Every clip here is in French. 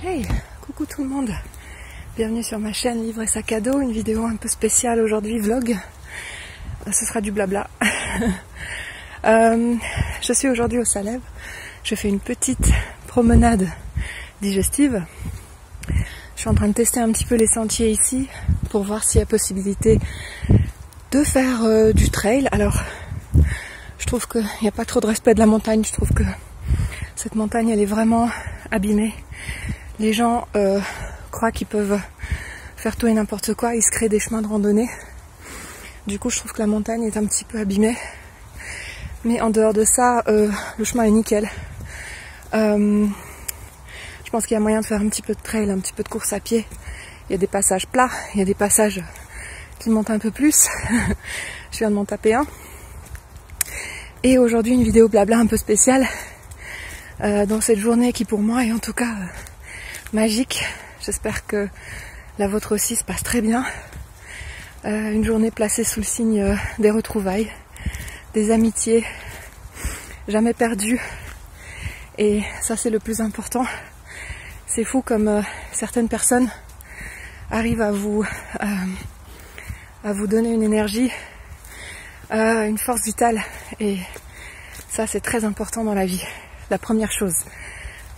Hey, coucou tout le monde, bienvenue sur ma chaîne Livre et Sac à dos, une vidéo un peu spéciale aujourd'hui, vlog, ce sera du blabla. Je suis aujourd'hui au Salève, je fais une petite promenade digestive, je suis en train de tester un petit peu les sentiers ici pour voir s'il y a possibilité de faire du trail. Alors, je trouve qu'il n'y a pas trop de respect de la montagne, je trouve que cette montagne elle est vraiment abîmée. Les gens croient qu'ils peuvent faire tout et n'importe quoi, ils se créent des chemins de randonnée. Du coup, je trouve que la montagne est un petit peu abîmée. Mais en dehors de ça, le chemin est nickel. Je pense qu'il y a moyen de faire un petit peu de trail, un petit peu de course à pied. Il y a des passages plats, il y a des passages qui montent un peu plus. Je viens de m'en taper un. Et aujourd'hui, une vidéo blabla un peu spéciale. Dans cette journée qui pour moi est en tout cas magique. J'espère que la vôtre aussi se passe très bien. Une journée placée sous le signe des retrouvailles, des amitiés jamais perdues. Et ça c'est le plus important. C'est fou comme certaines personnes arrivent à vous donner une énergie, une force vitale. Et ça c'est très important dans la vie. La première chose,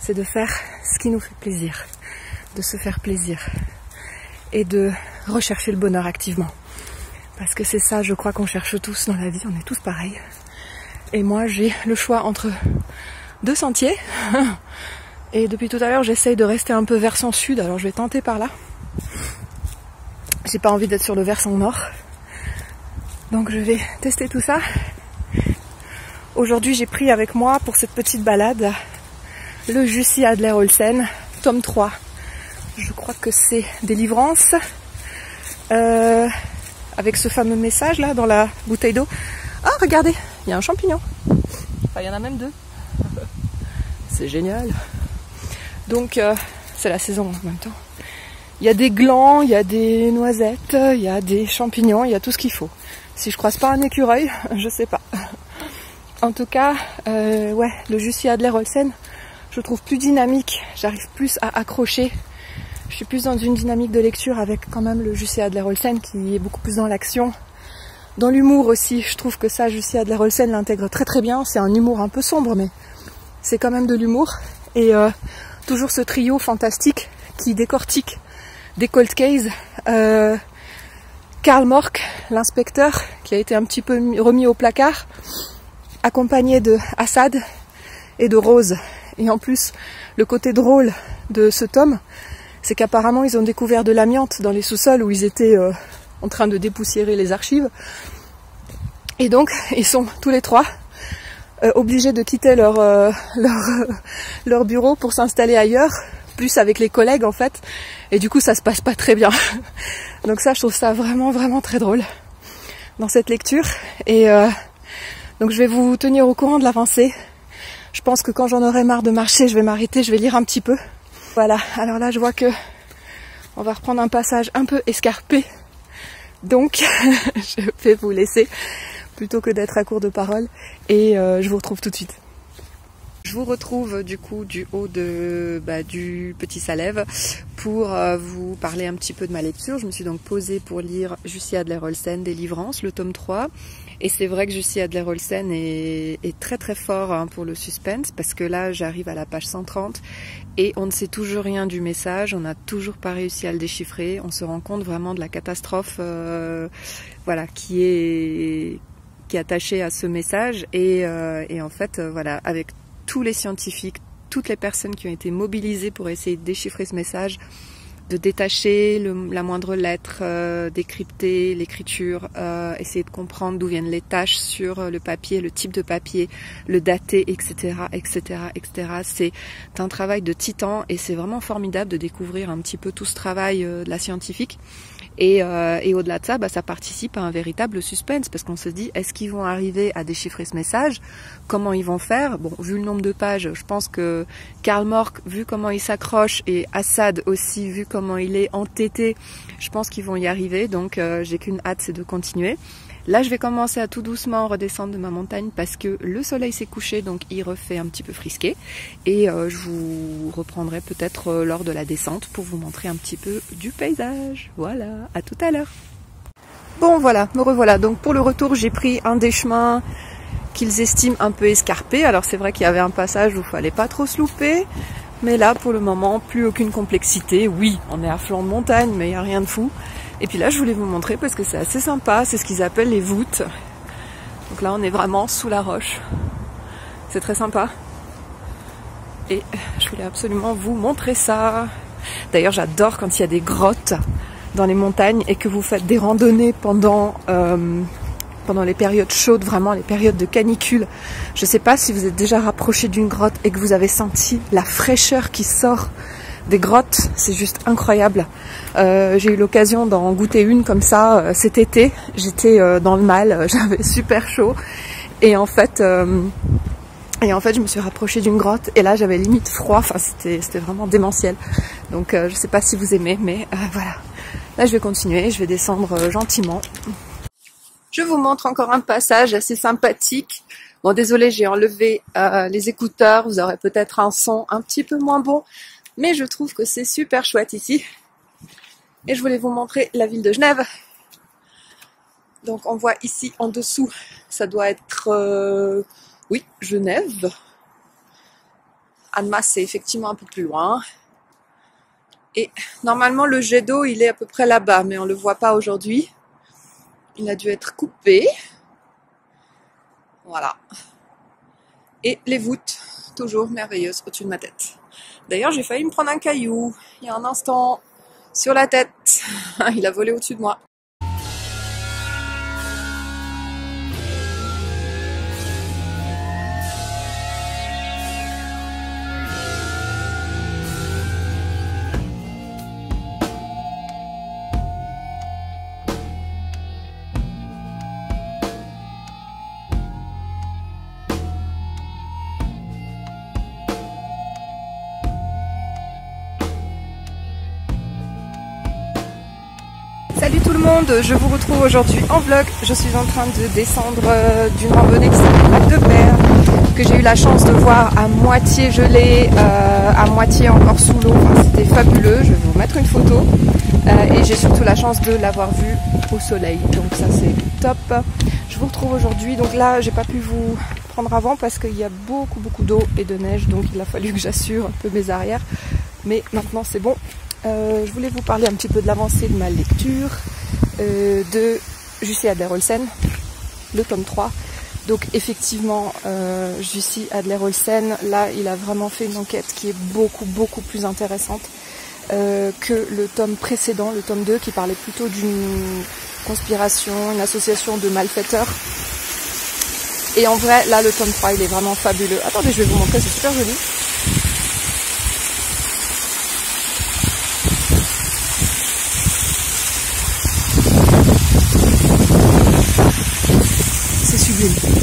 c'est de faire ce qui nous fait plaisir, de se faire plaisir et de rechercher le bonheur activement. Parce que c'est ça, je crois qu'on cherche tous dans la vie, on est tous pareils. Et moi, j'ai le choix entre deux sentiers. Et depuis tout à l'heure, j'essaye de rester un peu versant sud, alors je vais tenter par là. J'ai pas envie d'être sur le versant nord. Donc je vais tester tout ça. Aujourd'hui, j'ai pris avec moi pour cette petite balade le Jussi Adler-Olsen, tome 3. Je crois que c'est Délivrance, avec ce fameux message là dans la bouteille d'eau. Ah, regardez, il y a un champignon. Enfin, il y en a même deux. C'est génial. Donc, c'est la saison en même temps. Il y a des glands, il y a des noisettes, il y a des champignons, il y a tout ce qu'il faut. Si je croise pas un écureuil, je sais pas. En tout cas, ouais, le Jussi Adler-Olsen, je trouve plus dynamique, j'arrive plus à accrocher. Je suis plus dans une dynamique de lecture avec quand même le Jussi Adler-Olsen qui est beaucoup plus dans l'action. Dans l'humour aussi, je trouve que ça, Jussi Adler-Olsen l'intègre très très bien. C'est un humour un peu sombre, mais c'est quand même de l'humour. Et toujours ce trio fantastique qui décortique des cold cases. Karl Mork, l'inspecteur, qui a été un petit peu remis au placard, accompagné de Assad et de Rose. Et en plus, le côté drôle de ce tome, c'est qu'apparemment ils ont découvert de l'amiante dans les sous-sols où ils étaient en train de dépoussiérer les archives. Et donc, ils sont tous les trois obligés de quitter leur bureau pour s'installer ailleurs, plus avec les collègues en fait. Et du coup, ça se passe pas très bien. Donc ça, je trouve ça vraiment, vraiment très drôle dans cette lecture. Et donc je vais vous tenir au courant de l'avancée. Je pense que quand j'en aurai marre de marcher, je vais m'arrêter, je vais lire un petit peu. Voilà, alors là je vois que on va reprendre un passage un peu escarpé. Donc je vais vous laisser plutôt que d'être à court de parole. Et je vous retrouve tout de suite. Je vous retrouve du coup du haut du Petit Salève pour vous parler un petit peu de ma lecture. Je me suis donc posée pour lire Jussi Adler-Olsen, Délivrance, le tome 3. Et c'est vrai que Jussi Adler-Olsen est très très fort pour le suspense, parce que là j'arrive à la page 130 et on ne sait toujours rien du message, on n'a toujours pas réussi à le déchiffrer, on se rend compte vraiment de la catastrophe voilà, qui est attachée à ce message. Et en fait voilà, avec tous les scientifiques, toutes les personnes qui ont été mobilisées pour essayer de déchiffrer ce message, de détacher la moindre lettre, décrypter l'écriture, essayer de comprendre d'où viennent les taches sur le papier, le type de papier, le dater, etc., etc., etc. C'est un travail de titan et c'est vraiment formidable de découvrir un petit peu tout ce travail de la scientifique. Et au-delà de ça, ça participe à un véritable suspense, parce qu'on se dit, est-ce qu'ils vont arriver à déchiffrer ce message? Comment ils vont faire? Bon, vu le nombre de pages, je pense que Karl Mork, vu comment il s'accroche, et Assad aussi, vu comment il est entêté, je pense qu'ils vont y arriver. Donc j'ai qu'une hâte, c'est de continuer. Là, je vais commencer à tout doucement redescendre de ma montagne parce que le soleil s'est couché, donc il refait un petit peu frisqué. Et je vous reprendrai peut-être lors de la descente pour vous montrer un petit peu du paysage. Voilà, à tout à l'heure. Bon voilà, me revoilà. Donc pour le retour, j'ai pris un des chemins qu'ils estiment un peu escarpé. Alors c'est vrai qu'il y avait un passage où il fallait pas trop se louper. Mais là, pour le moment, plus aucune complexité. Oui, on est à flanc de montagne, mais il n'y a rien de fou. Et puis là, je voulais vous montrer parce que c'est assez sympa. C'est ce qu'ils appellent les voûtes. Donc là, on est vraiment sous la roche. C'est très sympa. Et je voulais absolument vous montrer ça. D'ailleurs, j'adore quand il y a des grottes dans les montagnes et que vous faites des randonnées pendant les périodes chaudes, vraiment les périodes de canicule. Je ne sais pas si vous êtes déjà rapproché d'une grotte et que vous avez senti la fraîcheur qui sort des grottes, c'est juste incroyable. J'ai eu l'occasion d'en goûter une comme ça cet été. J'étais dans le mal, j'avais super chaud et en fait je me suis rapprochée d'une grotte et là j'avais limite froid. Enfin c'était vraiment démentiel. Donc je sais pas si vous aimez, mais voilà. Là je vais continuer, je vais descendre gentiment. Je vous montre encore un passage assez sympathique. Bon, désolé, j'ai enlevé les écouteurs. Vous aurez peut-être un son un petit peu moins bon. Mais je trouve que c'est super chouette ici. Et je voulais vous montrer la ville de Genève. Donc on voit ici en dessous, ça doit être, oui, Genève. Annemasse, c'est effectivement un peu plus loin. Et normalement le jet d'eau, il est à peu près là-bas, mais on ne le voit pas aujourd'hui. Il a dû être coupé. Voilà. Et les voûtes, toujours merveilleuses au-dessus de ma tête. D'ailleurs, j'ai failli me prendre un caillou il y a un instant sur la tête. Il a volé au-dessus de moi. Salut tout le monde, je vous retrouve aujourd'hui en vlog. Je suis en train de descendre d'une randonnée qui s'appelle Lac de Père, que j'ai eu la chance de voir à moitié gelé, à moitié encore sous l'eau. Enfin, c'était fabuleux, je vais vous mettre une photo. Et j'ai surtout la chance de l'avoir vu au soleil, donc ça c'est top. Je vous retrouve aujourd'hui, donc là j'ai pas pu vous prendre avant parce qu'il y a beaucoup d'eau et de neige, donc il a fallu que j'assure un peu mes arrières. Mais maintenant c'est bon. Je voulais vous parler un petit peu de l'avancée de ma lecture de Jussi Adler-Olsen, le tome 3. Donc effectivement, Jussi Adler-Olsen, là il a vraiment fait une enquête qui est beaucoup plus intéressante que le tome précédent, le tome 2, qui parlait plutôt d'une conspiration, une association de malfaiteurs. Et en vrai, là le tome 3 il est vraiment fabuleux. Attendez, je vais vous montrer, c'est super joli.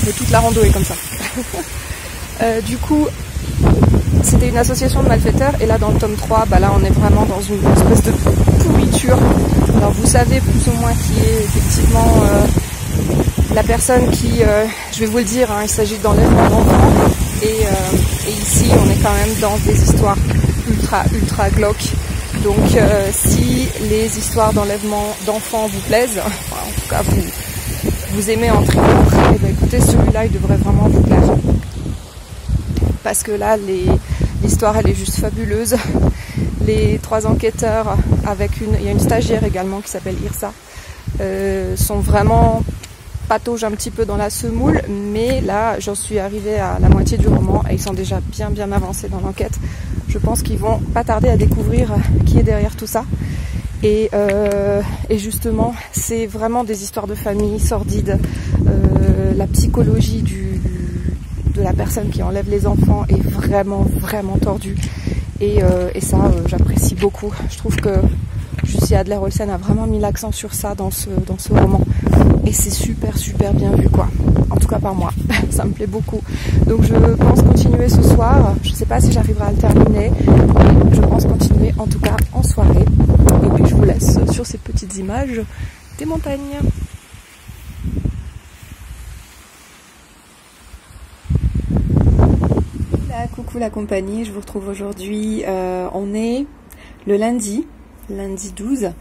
Mais toute la rando est comme ça. Du coup, c'était une association de malfaiteurs et là dans le tome 3, bah là on est vraiment dans une espèce de pourriture. Alors vous savez plus ou moins qui est effectivement la personne qui, je vais vous le dire, hein, il s'agit d'enlèvement d'enfants et ici on est quand même dans des histoires ultra glauques. Donc si les histoires d'enlèvement d'enfants vous plaisent, enfin, en tout cas vous aimez en triomphe, et bien écoutez, celui-là il devrait vraiment vous plaire. Parce que là l'histoire elle est juste fabuleuse. Les 3 enquêteurs il y a une stagiaire également qui s'appelle Irsa, sont vraiment patauges un petit peu dans la semoule, mais là j'en suis arrivée à la moitié du roman et ils sont déjà bien avancés dans l'enquête. Je pense qu'ils vont pas tarder à découvrir qui est derrière tout ça. Et justement, c'est vraiment des histoires de famille sordides. La psychologie de la personne qui enlève les enfants est vraiment tordue. Et ça, j'apprécie beaucoup. Je trouve que Jussi Adler-Olsen a vraiment mis l'accent sur ça dans ce roman. Et c'est super bien vu, quoi. En tout cas par moi. Ça me plaît beaucoup. Donc je pense continuer ce soir. Je ne sais pas si j'arriverai à le terminer. Mais je pense continuer en tout cas en soirée. Et puis je vous laisse sur ces petites images des montagnes. coucou la compagnie, je vous retrouve aujourd'hui, on est le lundi 12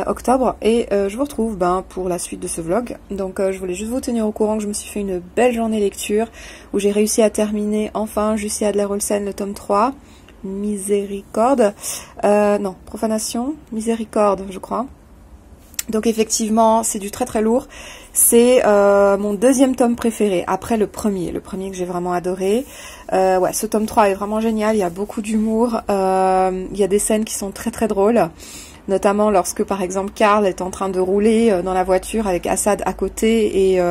octobre et je vous retrouve pour la suite de ce vlog. Donc je voulais juste vous tenir au courant que je me suis fait une belle journée lecture où j'ai réussi à terminer enfin Jussi Adler-Olsen le tome 3, Miséricorde, non, Profanation, Miséricorde je crois. Donc effectivement c'est du très lourd, c'est mon deuxième tome préféré après le premier que j'ai vraiment adoré. Ouais, ce tome 3 est vraiment génial, il y a beaucoup d'humour, il y a des scènes qui sont très drôles, notamment lorsque par exemple Karl est en train de rouler dans la voiture avec Assad à côté et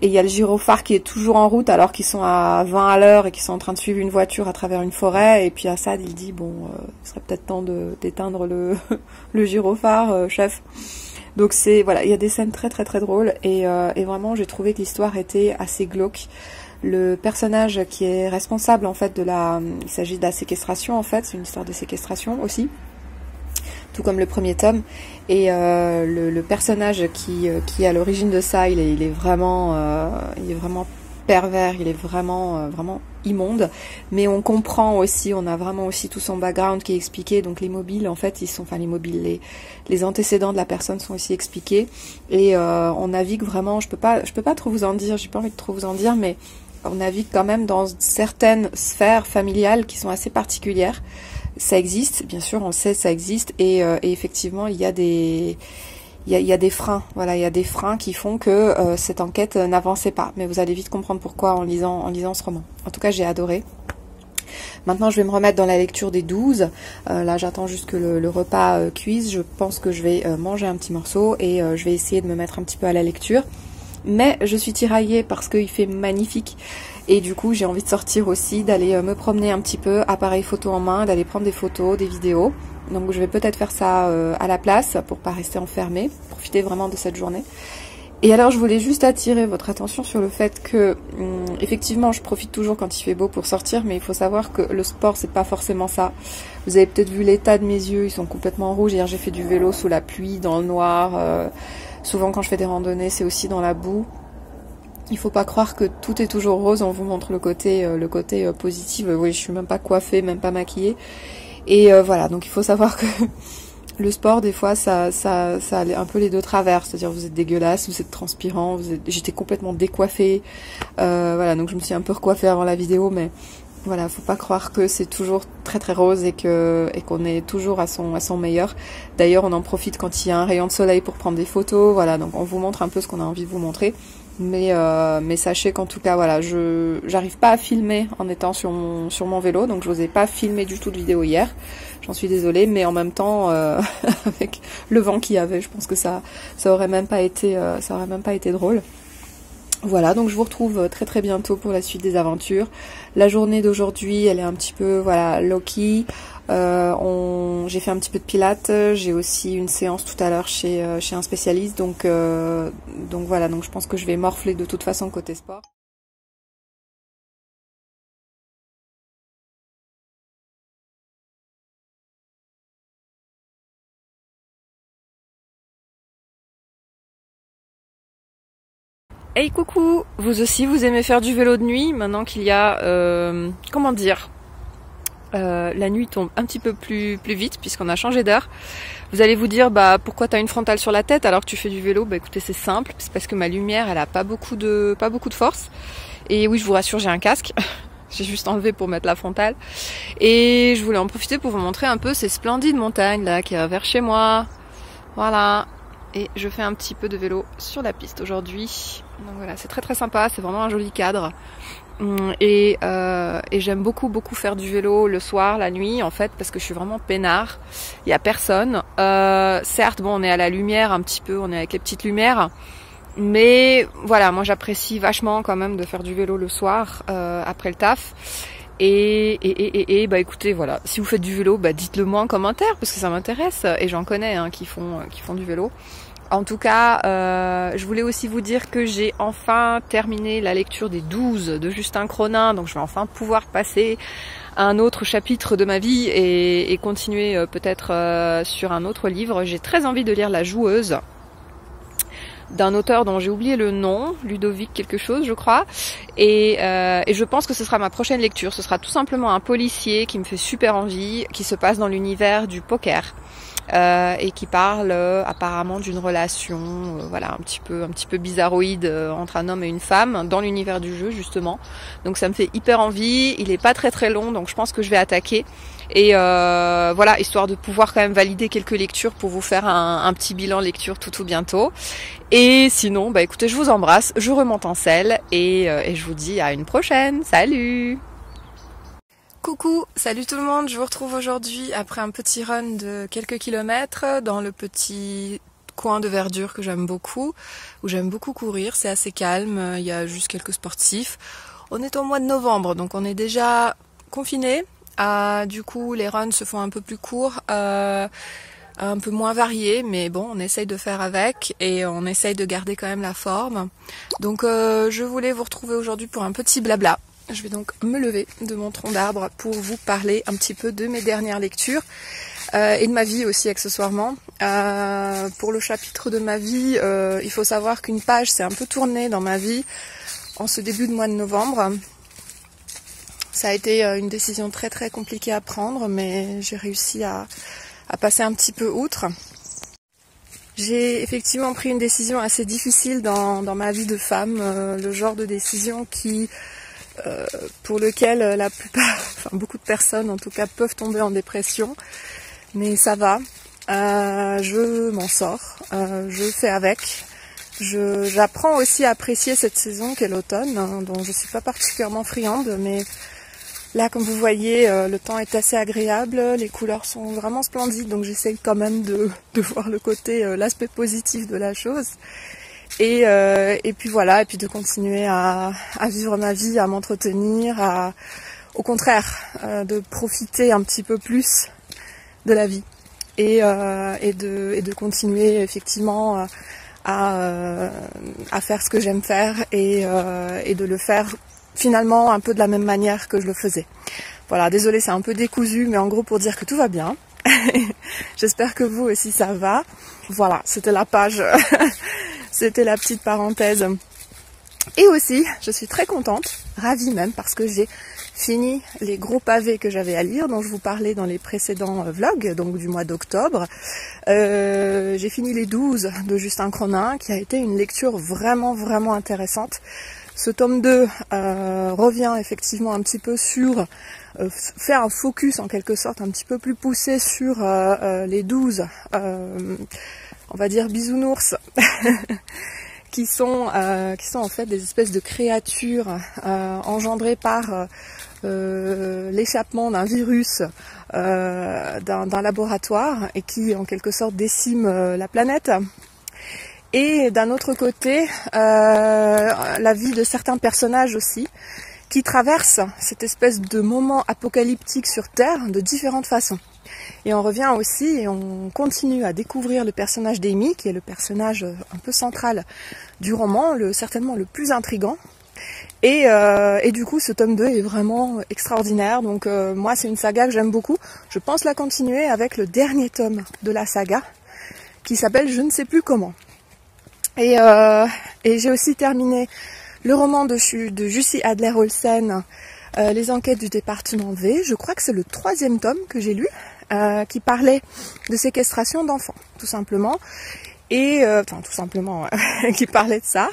il y a le gyrophare qui est toujours en route alors qu'ils sont à 20 à l'heure et qu'ils sont en train de suivre une voiture à travers une forêt. Et puis Assad, il dit, bon, il serait peut-être temps d'éteindre le gyrophare, chef. Donc c'est, voilà, il y a des scènes très drôles et vraiment j'ai trouvé que l'histoire était assez glauque. Le personnage qui est responsable en fait il s'agit de la séquestration en fait, c'est une histoire de séquestration aussi, tout comme le premier tome, et le personnage qui est à l'origine de ça, il est vraiment pervers, il est vraiment immonde, mais on comprend aussi, on a vraiment aussi tout son background qui est expliqué. Donc les mobiles en fait, les antécédents de la personne sont aussi expliqués, et on navigue vraiment, je peux pas trop vous en dire, j'ai pas envie de trop vous en dire, mais on navigue quand même dans certaines sphères familiales qui sont assez particulières. Ça existe, bien sûr, on le sait, ça existe, et effectivement, il y a des freins, voilà, il y a des freins qui font que cette enquête n'avançait pas. Mais vous allez vite comprendre pourquoi en lisant ce roman. En tout cas, j'ai adoré. Maintenant, je vais me remettre dans la lecture des 12. Là, j'attends juste que le repas cuise. Je pense que je vais manger un petit morceau et je vais essayer de me mettre un petit peu à la lecture. Mais je suis tiraillée parce qu'il fait magnifique. Et du coup, j'ai envie de sortir aussi, d'aller me promener un petit peu, appareil photo en main, d'aller prendre des photos, des vidéos. Donc je vais peut-être faire ça à la place pour pas rester enfermée, profiter vraiment de cette journée. Et alors je voulais juste attirer votre attention sur le fait que effectivement je profite toujours quand il fait beau pour sortir, mais il faut savoir que le sport c'est pas forcément ça. Vous avez peut-être vu l'état de mes yeux, ils sont complètement rouges. Hier j'ai fait du vélo sous la pluie, dans le noir. Souvent quand je fais des randonnées c'est aussi dans la boue. Il faut pas croire que tout est toujours rose, on vous montre le côté positif. Oui, je suis même pas coiffée, même pas maquillée. Et voilà, donc il faut savoir que le sport, des fois, ça a un peu les deux travers. C'est-à-dire, vous êtes dégueulasse, vous êtes transpirant, j'étais complètement décoiffée. Voilà, donc je me suis un peu recoiffée avant la vidéo, mais voilà, faut pas croire que c'est toujours très rose et qu'on est toujours à son meilleur. D'ailleurs, on en profite quand il y a un rayon de soleil pour prendre des photos. Voilà, donc on vous montre un peu ce qu'on a envie de vous montrer. Mais sachez qu'en tout cas voilà, j'arrive pas à filmer en étant sur mon vélo, donc je n'osais pas filmer du tout de vidéo hier. J'en suis désolée, mais en même temps avec le vent qu'il y avait, je pense que ça aurait même pas été drôle. Voilà, donc je vous retrouve très bientôt pour la suite des aventures. La journée d'aujourd'hui, elle est un petit peu voilà low-key. J'ai fait un petit peu de pilates, j'ai aussi une séance tout à l'heure chez un spécialiste, donc voilà, donc je pense que je vais morfler de toute façon côté sport. Hey coucou, vous aussi vous aimez faire du vélo de nuit maintenant qu'il y a comment dire, la nuit tombe un petit peu plus vite puisqu'on a changé d'heure. Vous allez vous dire pourquoi t'as une frontale sur la tête alors que tu fais du vélo? Écoutez, c'est simple, c'est parce que ma lumière elle a pas beaucoup de force. Et oui, je vous rassure, j'ai un casque. J'ai juste enlevé pour mettre la frontale. Et je voulais en profiter pour vous montrer un peu ces splendides montagnes là qui est vers chez moi. Voilà. Et je fais un petit peu de vélo sur la piste aujourd'hui. Donc voilà, c'est très sympa, c'est vraiment un joli cadre. Et j'aime beaucoup faire du vélo le soir, la nuit en fait, parce que je suis vraiment peinard. Il y a personne. Certes, bon, on est à la lumière un petit peu, on est avec les petites lumières. Mais voilà, moi j'apprécie vachement quand même de faire du vélo le soir après le taf. Et écoutez, voilà, si vous faites du vélo, dites-le moi en commentaire parce que ça m'intéresse et j'en connais qui font du vélo. En tout cas, je voulais aussi vous dire que j'ai enfin terminé la lecture des 12 de Justin Cronin, donc je vais enfin pouvoir passer à un autre chapitre de ma vie et continuer peut-être sur un autre livre. J'ai très envie de lire La Joueuse. d'un auteur dont j'ai oublié le nom, Ludovic quelque chose je crois, et je pense que ce sera ma prochaine lecture. Ce sera tout simplement un policier qui me fait super envie, qui se passe dans l'univers du poker. Et qui parle apparemment d'une relation voilà un petit peu bizarroïde entre un homme et une femme dans l'univers du jeu justement. Donc ça me fait hyper envie, il est pas très long donc je pense que je vais attaquer et voilà, histoire de pouvoir quand même valider quelques lectures pour vous faire un petit bilan lecture tout bientôt. Et sinon bah écoutez, je vous embrasse, je remonte en selle et je vous dis à une prochaine. Salut! Coucou, salut tout le monde, je vous retrouve aujourd'hui après un petit run de quelques kilomètres dans le petit coin de verdure que j'aime beaucoup, où j'aime beaucoup courir, c'est assez calme, il y a juste quelques sportifs. On est au mois de novembre, donc on est déjà confinés, du coup les runs se font un peu plus courts, un peu moins variés, mais bon on essaye de faire avec et on essaye de garder quand même la forme. Donc je voulais vous retrouver aujourd'hui pour un petit blabla. Je vais donc me lever de mon tronc d'arbre pour vous parler un petit peu de mes dernières lectures et de ma vie aussi accessoirement. Pour le chapitre de ma vie, il faut savoir qu'une page s'est un peu tournée dans ma vie en ce début de mois de novembre. Ça a été une décision très compliquée à prendre, mais j'ai réussi à passer un petit peu outre. J'ai effectivement pris une décision assez difficile dans ma vie de femme, le genre de décision qui... pour lequel la plupart, enfin beaucoup de personnes en tout cas peuvent tomber en dépression, mais ça va, je m'en sors, je fais avec, j'apprends aussi à apprécier cette saison qu'est l'automne, hein, dont je suis pas particulièrement friande, mais là comme vous voyez le temps est assez agréable, les couleurs sont vraiment splendides, donc j'essaye quand même de voir le côté, l'aspect positif de la chose. Et puis voilà, et puis de continuer à vivre ma vie, à m'entretenir, au contraire, de profiter un petit peu plus de la vie et de continuer effectivement à faire ce que j'aime faire et de le faire finalement un peu de la même manière que je le faisais. Voilà, désolée, c'est un peu décousu, mais en gros pour dire que tout va bien. J'espère que vous aussi ça va. Voilà, c'était la page. C'était la petite parenthèse. Et aussi, je suis très contente, ravie même, parce que j'ai fini les gros pavés que j'avais à lire, dont je vous parlais dans les précédents vlogs, donc du mois d'octobre. J'ai fini les 12 de Justin Cronin, qui a été une lecture vraiment intéressante. Ce tome 2 revient effectivement un petit peu sur... faire un focus en quelque sorte un petit peu plus poussé sur les 12... on va dire bisounours, qui sont en fait des espèces de créatures engendrées par l'échappement d'un virus d'un laboratoire et qui en quelque sorte déciment la planète. Et d'un autre côté, la vie de certains personnages aussi, qui traversent cette espèce de moment apocalyptique sur Terre de différentes façons. Et on revient aussi et on continue à découvrir le personnage d'Amy, qui est le personnage un peu central du roman, certainement le plus intriguant. Et du coup, ce tome 2 est vraiment extraordinaire. Donc moi, c'est une saga que j'aime beaucoup. Je pense la continuer avec le dernier tome de la saga, qui s'appelle Je ne sais plus comment. Et j'ai aussi terminé le roman de Jussi Adler-Olsen, Les enquêtes du département V. Je crois que c'est le 3e tome que j'ai lu. Qui parlait de séquestration d'enfants, tout simplement, et qui parlait de ça.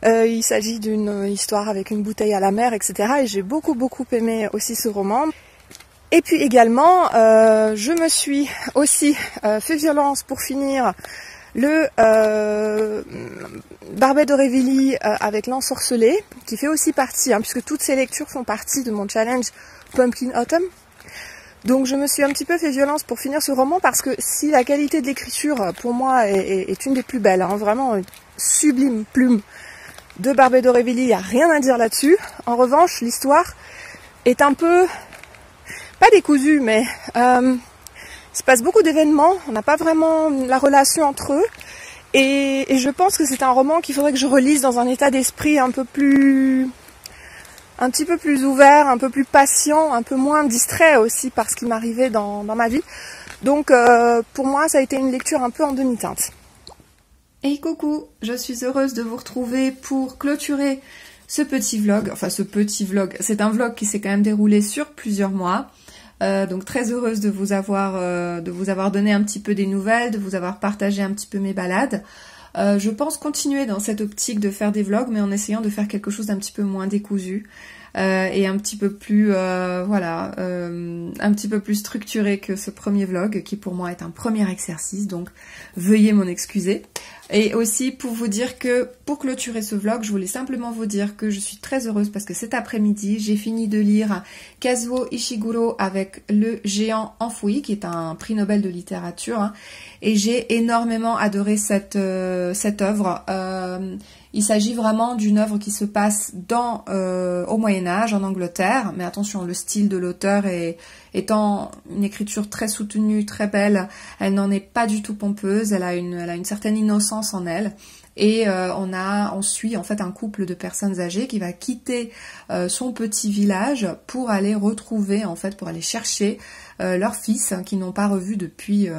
Il s'agit d'une histoire avec une bouteille à la mer, etc. Et j'ai beaucoup aimé aussi ce roman. Et puis également, je me suis aussi fait violence pour finir le Barbet d'Aurevilly avec l'ensorcelé, qui fait aussi partie, puisque toutes ces lectures font partie de mon challenge Pumpkin Autumn. Donc je me suis un petit peu fait violence pour finir ce roman parce que si la qualité de l'écriture pour moi est une des plus belles, vraiment une sublime plume de Barbet d'Aurevilly, il n'y a rien à dire là-dessus. En revanche, l'histoire est un peu, pas décousue, mais il se passe beaucoup d'événements, on n'a pas vraiment la relation entre eux. Et je pense que c'est un roman qu'il faudrait que je relise dans un état d'esprit un petit peu plus ouvert, un peu plus patient, un peu moins distrait aussi par ce qui m'arrivait dans ma vie. Donc pour moi, ça a été une lecture un peu en demi-teinte. Hey coucou, je suis heureuse de vous retrouver pour clôturer ce petit vlog. Enfin ce petit vlog, c'est un vlog qui s'est quand même déroulé sur plusieurs mois. Donc très heureuse de vous avoir donné un petit peu des nouvelles, de vous avoir partagé un petit peu mes balades. Je pense continuer dans cette optique de faire des vlogs, mais en essayant de faire quelque chose d'un petit peu moins décousu. Et un petit peu plus un petit peu plus structuré que ce premier vlog qui pour moi est un premier exercice, donc veuillez m'en excuser. Et aussi pour vous dire que pour clôturer ce vlog, je voulais simplement vous dire que je suis très heureuse parce que cet après-midi j'ai fini de lire Kazuo Ishiguro avec Le Géant Enfoui, qui est un prix Nobel de littérature, hein, et j'ai énormément adoré cette œuvre. Il s'agit vraiment d'une œuvre qui se passe au Moyen-Âge, en Angleterre, mais attention, le style de l'auteur étant une écriture très soutenue, très belle, elle n'en est pas du tout pompeuse, elle a une certaine innocence en elle. Et on suit en fait un couple de personnes âgées qui va quitter son petit village pour aller retrouver, en fait, pour aller chercher leur fils qu'ils n'ont pas revu depuis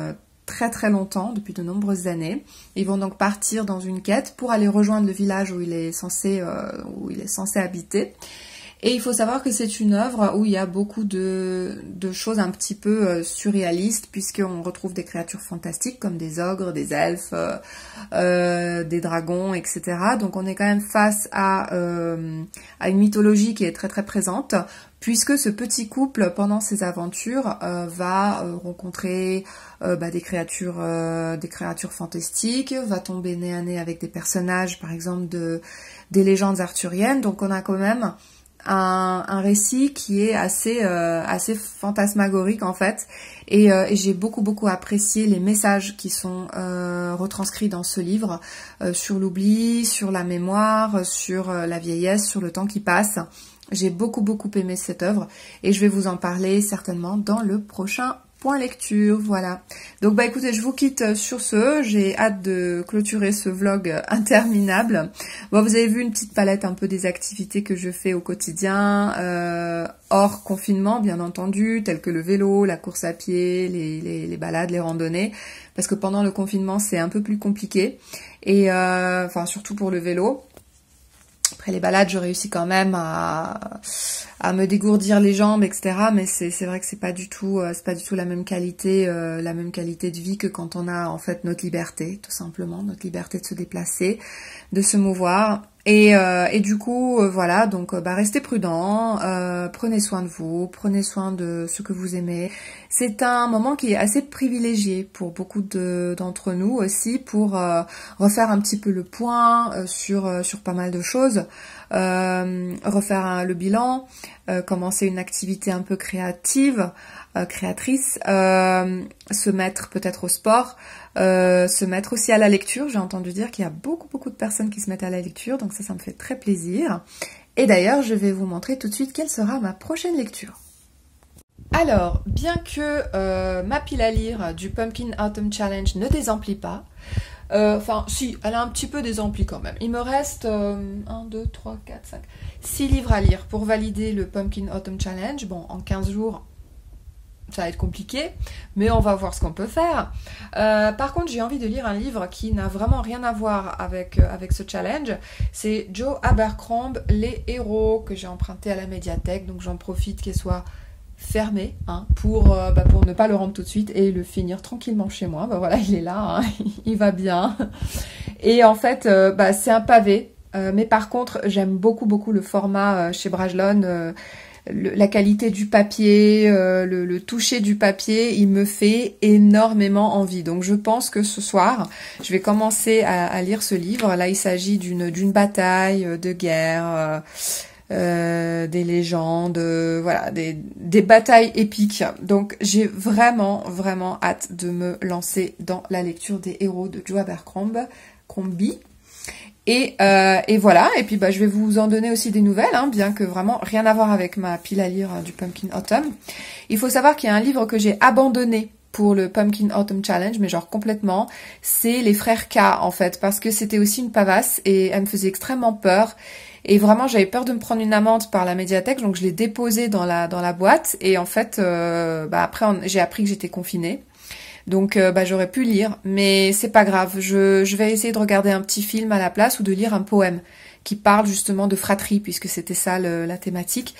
très très longtemps, depuis de nombreuses années. Ils vont donc partir dans une quête pour aller rejoindre le village où il est censé habiter. Et il faut savoir que c'est une œuvre où il y a beaucoup de choses un petit peu surréalistes, puisqu'on retrouve des créatures fantastiques comme des ogres, des elfes, des dragons, etc. Donc on est quand même face à une mythologie qui est très très présente, puisque ce petit couple, pendant ses aventures, va rencontrer des créatures fantastiques, va tomber nez à nez avec des personnages, par exemple des légendes arthuriennes. Donc on a quand même un récit qui est assez fantasmagorique en fait, et j'ai beaucoup apprécié les messages qui sont retranscrits dans ce livre, sur l'oubli, sur la mémoire, sur la vieillesse, sur le temps qui passe. J'ai beaucoup aimé cette œuvre et je vais vous en parler certainement dans le prochain point lecture, voilà. Donc bah écoutez, je vous quitte sur ce, j'ai hâte de clôturer ce vlog interminable. Bon, vous avez vu une petite palette un peu des activités que je fais au quotidien, hors confinement bien entendu, telles que le vélo, la course à pied, les balades, les randonnées, parce que pendant le confinement c'est un peu plus compliqué, et enfin surtout pour le vélo. Après les balades, je réussis quand même à me dégourdir les jambes, etc. Mais c'est vrai que c'est pas du tout la même qualité de vie que quand on a en fait notre liberté, tout simplement, notre liberté de se déplacer, de se mouvoir. Et du coup, voilà, donc restez prudents, prenez soin de vous, prenez soin de ce que vous aimez. C'est un moment qui est assez privilégié pour beaucoup d'entre nous aussi, pour refaire un petit peu le point sur pas mal de choses, refaire le bilan, commencer une activité un peu créatrice, se mettre peut-être au sport, se mettre aussi à la lecture. J'ai entendu dire qu'il y a beaucoup de personnes qui se mettent à la lecture, donc ça me fait très plaisir. Et d'ailleurs, je vais vous montrer tout de suite quelle sera ma prochaine lecture. Alors, bien que ma pile à lire du Pumpkin Autumn Challenge ne désemplit pas, enfin si, elle a un petit peu désempli quand même. Il me reste 1, 2, 3, 4, 5, 6 livres à lire pour valider le Pumpkin Autumn Challenge. Bon, en 15 jours, ça va être compliqué, mais on va voir ce qu'on peut faire. Par contre, j'ai envie de lire un livre qui n'a vraiment rien à voir avec ce challenge. C'est Joe Abercrombie, Les Héros, que j'ai emprunté à la médiathèque, donc j'en profite qu'elle soit fermé, hein, pour ne pas le rendre tout de suite et le finir tranquillement chez moi. Voilà, il est là, hein, il va bien. Et en fait, c'est un pavé, mais par contre, j'aime beaucoup le format chez Brajlon, la qualité du papier, le toucher du papier, il me fait énormément envie. Donc je pense que ce soir, je vais commencer à lire ce livre. Là, il s'agit d'une bataille de guerre, des légendes, voilà, des batailles épiques. Donc j'ai vraiment hâte de me lancer dans la lecture des héros de Joe Abercrombie. Et voilà, et puis je vais vous en donner aussi des nouvelles, hein, bien que vraiment rien à voir avec ma pile à lire du Pumpkin Autumn. Il faut savoir qu'il y a un livre que j'ai abandonné pour le Pumpkin Autumn Challenge, mais genre complètement, c'est Les Frères K en fait, parce que c'était aussi une pavasse et elle me faisait extrêmement peur. Et vraiment, j'avais peur de me prendre une amende par la médiathèque, donc je l'ai déposé dans la boîte. Et en fait, après, j'ai appris que j'étais confinée. Donc j'aurais pu lire, mais c'est pas grave. Je vais essayer de regarder un petit film à la place ou de lire un poème qui parle justement de fratrie, puisque c'était ça la thématique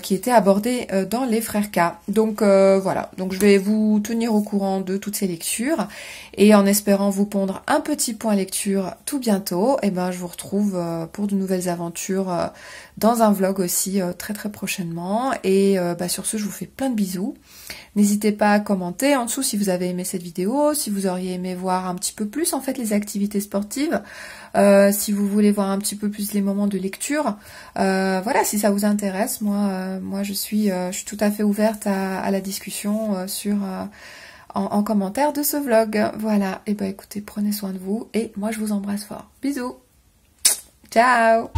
qui était abordée dans les Frères K. Donc voilà, donc je vais vous tenir au courant de toutes ces lectures, et en espérant vous pondre un petit point lecture tout bientôt, et je vous retrouve pour de nouvelles aventures dans un vlog aussi très très prochainement. Et sur ce, je vous fais plein de bisous. N'hésitez pas à commenter en dessous si vous avez aimé cette vidéo, si vous auriez aimé voir un petit peu plus en fait les activités sportives, si vous voulez voir un petit peu plus les moments de lecture. Voilà, si ça vous intéresse, moi je suis tout à fait ouverte à la discussion en commentaire de ce vlog. Voilà, et écoutez, prenez soin de vous et moi je vous embrasse fort. Bisous, ciao.